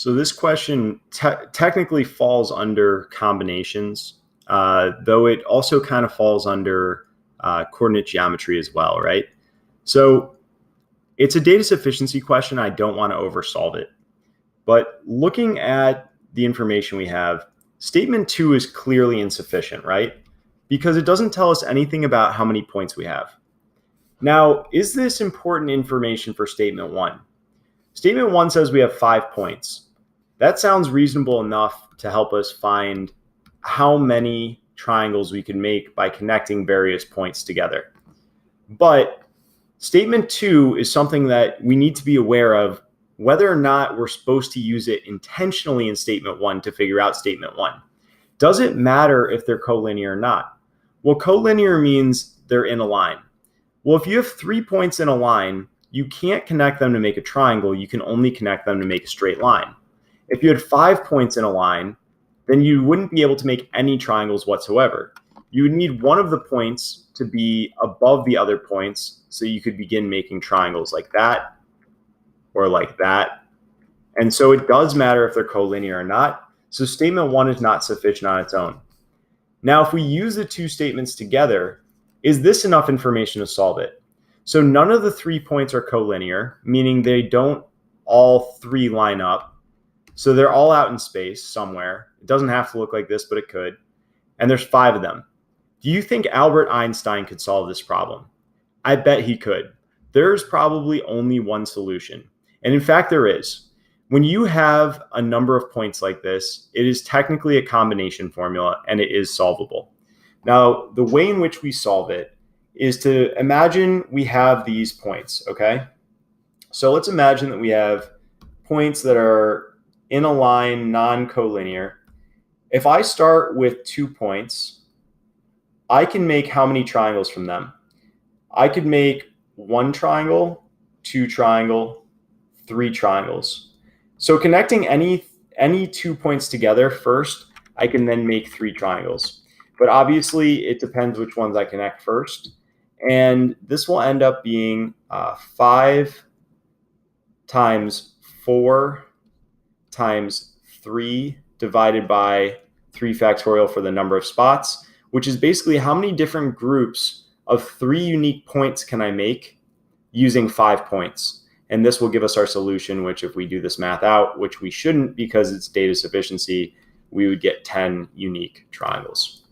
So this question technically falls under combinations, though it also kind of falls under coordinate geometry as well, right? So it's a data sufficiency question. I don't want to oversolve it. But looking at the information we have, statement 2 is clearly insufficient, right? Because it doesn't tell us anything about how many points we have. Now, is this important information for statement 1? Statement 1 says we have 5 points. That sounds reasonable enough to help us find how many triangles we can make by connecting various points together. But statement 2 is something that we need to be aware of whether or not we're supposed to use it intentionally in statement 1 to figure out statement 1. Does it matter if they're collinear or not? Well, collinear means they're in a line. Well, if you have 3 points in a line, you can't connect them to make a triangle. You can only connect them to make a straight line. If you had 5 points in a line, then you wouldn't be able to make any triangles whatsoever. You would need one of the points to be above the other points so you could begin making triangles like that or like that. And so it does matter if they're collinear or not. So statement 1 is not sufficient on its own. Now, if we use the 2 statements together, is this enough information to solve it? So none of the 3 points are collinear, meaning they don't all 3 line up. So they're all out in space somewhere. It doesn't have to look like this, but it could. And there's 5 of them. Do you think Albert Einstein could solve this problem? I bet he could. There's probably only one solution. And in fact, there is. When you have a number of points like this, it is technically a combination formula and it is solvable. Now, the way in which we solve it is to imagine we have these points, okay? So let's imagine that we have points that are in a line, non-collinear. If I start with 2 points, I can make how many triangles from them? I could make 1 triangle, 2 triangle, 3 triangles. So connecting any 2 points together first, I can then make 3 triangles. But obviously, it depends which ones I connect first. And this will end up being 5 times 4 times 3 divided by 3 factorial for the number of spots, which is basically how many different groups of 3 unique points can I make using 5 points. And this will give us our solution, which if we do this math out, which we shouldn't because it's data sufficiency, we would get 10 unique triangles.